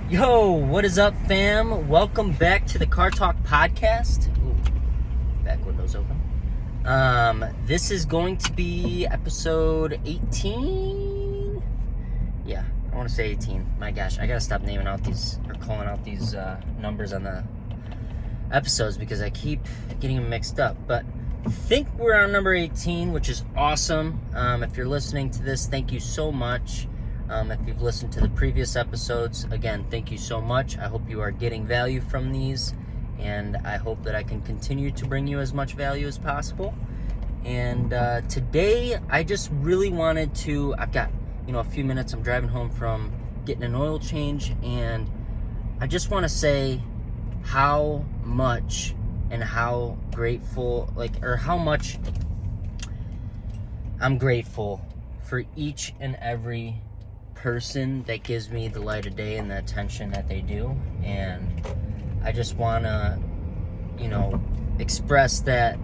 Yo, what is up, fam? Welcome back to the Car Talk podcast. Ooh, back window's open. This is going to be episode 18. Yeah, I want to say 18. My gosh, I gotta stop naming out these or calling out these numbers on the episodes because I keep getting them mixed up. But I think we're on number 18, which is awesome. If you're listening to this, thank you so much. If you've listened to the previous episodes, again, thank you so much. I hope you are getting value from these, and I hope that I can continue to bring you as much value as possible. And today, I just really wanted to, I've got, a few minutes. I'm driving home from getting an oil change, and I just want to say how much and how grateful, how much I'm grateful for each and every person that gives me the light of day and the attention that they do. And I just want to express that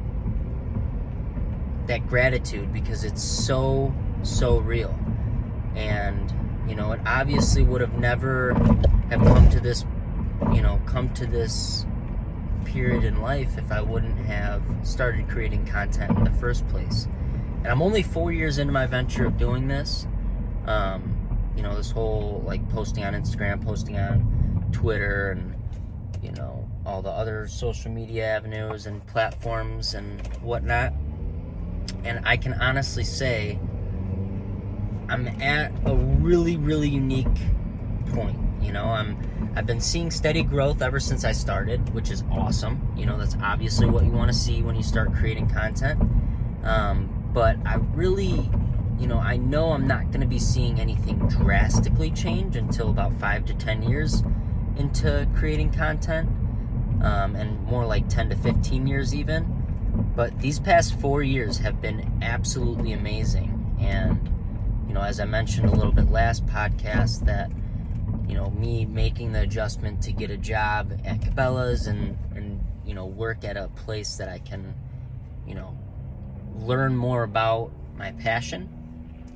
gratitude because it's so real. And it obviously would have never have come to this period in life if I wouldn't have started creating content in the first place. And I'm only 4 years into my venture of doing this. This whole posting on Instagram, posting on Twitter, and all the other social media avenues and platforms and whatnot. And I can honestly say I'm at a really unique point. I've been seeing steady growth ever since I started, which is awesome. That's obviously what you want to see when you start creating content. But I really I know I'm not going to be seeing anything drastically change until about 5 to 10 years into creating content, and more like 10 to 15 years even. But these past 4 years have been absolutely amazing. And, as I mentioned a little bit last podcast, that, me making the adjustment to get a job at Cabela's and work at a place that I can, learn more about my passion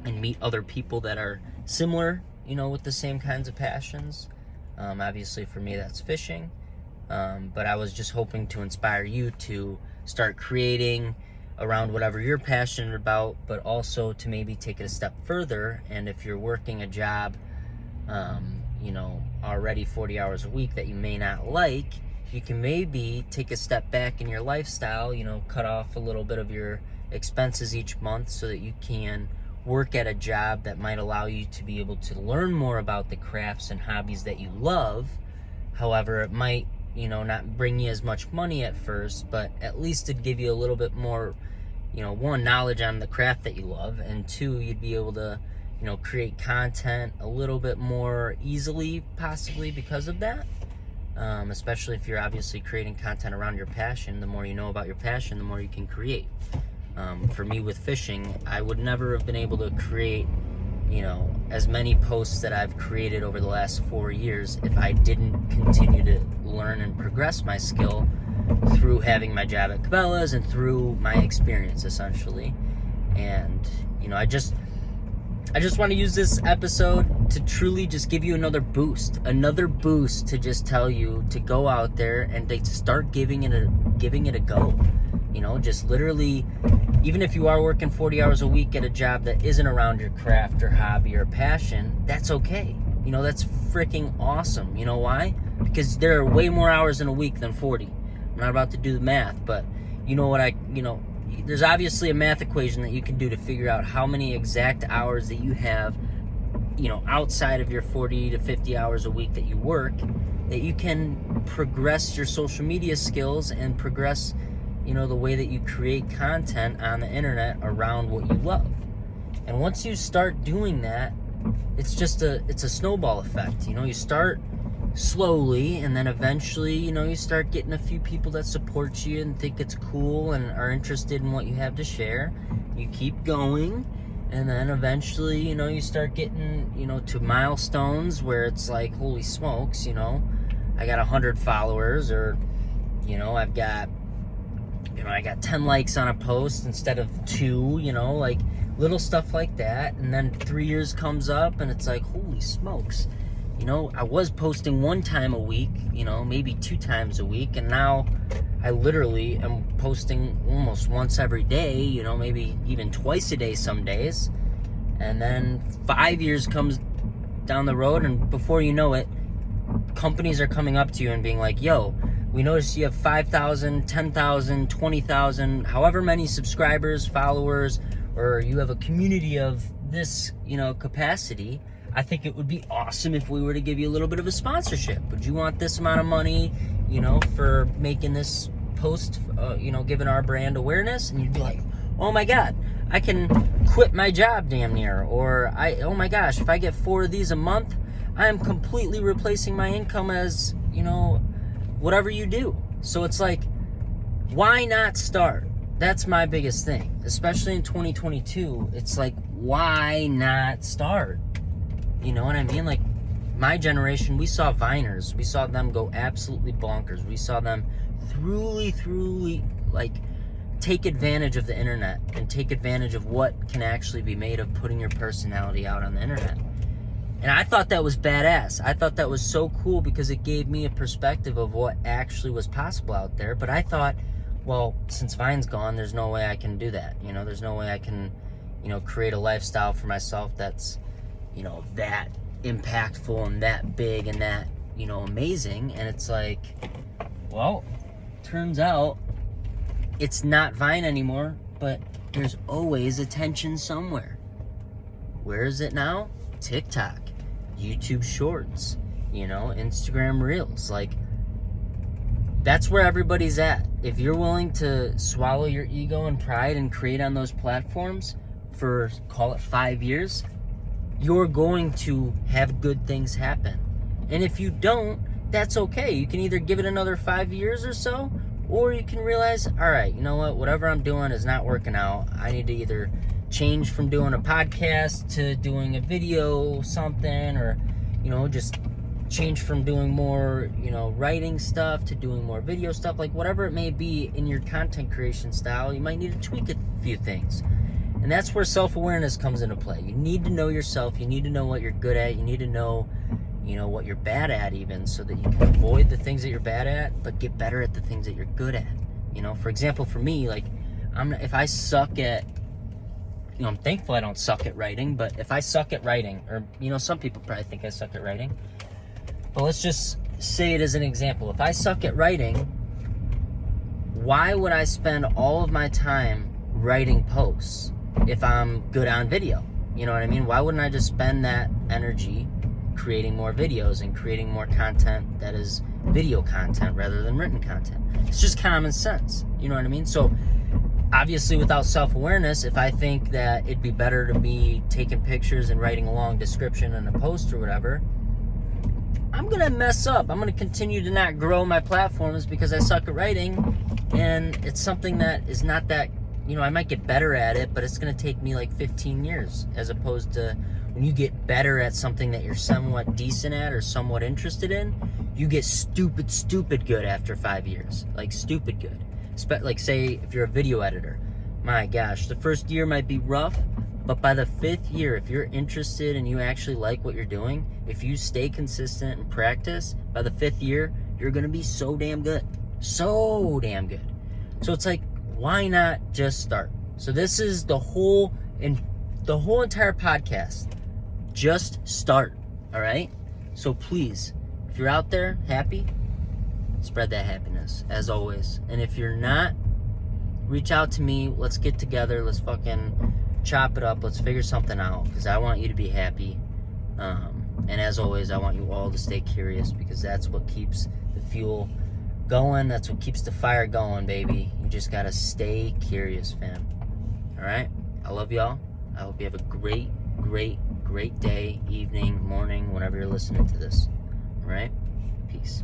and meet other people that are similar, with the same kinds of passions. Obviously for me, that's fishing. But I was just hoping to inspire you to start creating around whatever you're passionate about, but also to maybe take it a step further. And if you're working a job, already 40 hours a week that you may not like, you can maybe take a step back in your lifestyle, cut off a little bit of your expenses each month so that you can work at a job that might allow you to be able to learn more about the crafts and hobbies that you love. However, it might, not bring you as much money at first, but at least it'd give you a little bit more, one, knowledge on the craft that you love, and two, you'd be able to, create content a little bit more easily, possibly because of that. Especially if you're obviously creating content around your passion. The more you know about your passion, the more you can create. For me with fishing, I would never have been able to create, as many posts that I've created over the last 4 years if I didn't continue to learn and progress my skill through having my job at Cabela's and through my experience, essentially. And, I just want to use this episode to truly just give you another boost to just tell you to go out there and to start giving it a go. Just literally, even if you are working 40 hours a week at a job that isn't around your craft or hobby or passion, that's okay. That's freaking awesome. You know why? Because there are way more hours in a week than 40. I'm not about to do the math, but there's obviously a math equation that you can do to figure out how many exact hours that you have, outside of your 40 to 50 hours a week that you work, that you can progress your social media skills and progress the way that you create content on the internet around what you love. And once you start doing that, it's a snowball effect. You start slowly, and then eventually, you start getting a few people that support you and think it's cool and are interested in what you have to share. You keep going, and then eventually, you start getting, to milestones where it's like, holy smokes, I got 100 followers, or, I've got, I got 10 likes on a post instead of 2, little stuff like that. And then 3 years comes up and it's like, holy smokes, You know, I was posting 1 time a week, you know, maybe 2 times a week, and now I literally am posting almost once every day, you know, maybe even twice a day some days. And then 5 years comes down the road, and before you know it, companies are coming up to you and being like, yo, we noticed you have 5,000, 10,000, 20,000, however many subscribers, followers, or you have a community of this, you know, capacity. I think it would be awesome if we were to give you a little bit of a sponsorship. Would you want this amount of money, you know, for making this post, you know, giving our brand awareness? And you'd be like, oh my God, I can quit my job damn near. Or, oh my gosh, if I get 4 of these a month, I am completely replacing my income as, you know, whatever you do. So it's like, why not start? That's my biggest thing, especially in 2022. It's like, why not start? You know what I mean? Like, my generation, we saw Viners. We saw them go absolutely bonkers. We saw them truly, like, take advantage of the internet and take advantage of what can actually be made of putting your personality out on the internet. And I thought that was badass. I thought that was so cool because it gave me a perspective of what actually was possible out there. But I thought, well, since Vine's gone, there's no way I can do that. You know, there's no way I can, you know, create a lifestyle for myself that's, you know, that impactful and that big and that, you know, amazing. And it's like, well, turns out it's not Vine anymore, but there's always attention somewhere. Where is it now? TikTok, YouTube Shorts, you know, Instagram Reels. Like, that's where everybody's at. If you're willing to swallow your ego and pride and create on those platforms for, call it 5 years, you're going to have good things happen. And if you don't, that's okay. You can either give it another 5 years or so, or you can realize, all right, you know what, whatever I'm doing is not working out. I need to either change from doing a podcast to doing a video something, or, you know, just change from doing more, you know, writing stuff to doing more video stuff. Like, whatever it may be in your content creation style, you might need to tweak a few things. And that's where self-awareness comes into play. You need to know yourself. You need to know what you're good at. You need to know, you know, what you're bad at even, so that you can avoid the things that you're bad at, but get better at the things that you're good at. You know, for example, for me, like, if I suck at, you know, I'm thankful I don't suck at writing, but if I suck at writing, or, you know, some people probably think I suck at writing, but let's just say it as an example. If I suck at writing, why would I spend all of my time writing posts if I'm good on video? You know what I mean? Why wouldn't I just spend that energy creating more videos and creating more content that is video content rather than written content? It's just common sense. You know what I mean? So obviously, without self-awareness, if I think that it'd be better to be taking pictures and writing a long description in a post or whatever, I'm going to mess up. I'm going to continue to not grow my platforms because I suck at writing, and it's something that is not that, you know, I might get better at it, but it's going to take me like 15 years, as opposed to when you get better at something that you're somewhat decent at or somewhat interested in, you get stupid good after 5 years. Like, stupid good. Like, say, if you're a video editor, my gosh, the first year might be rough, but by the 5th year, if you're interested and you actually like what you're doing, if you stay consistent and practice, by the 5th year, you're going to be so damn good. So damn good. So it's like, why not just start? So this is the whole entire podcast. Just start, all right? So please, if you're out there happy, spread that happiness, as always. And if you're not, reach out to me. Let's get together. Let's fucking chop it up. Let's figure something out, because I want you to be happy. And as always, I want you all to stay curious, because that's what keeps the fuel going. That's what keeps the fire going, baby. You just gotta stay curious, fam. All right? I love y'all. I hope you have a great day, evening, morning, whenever you're listening to this. All right? Peace.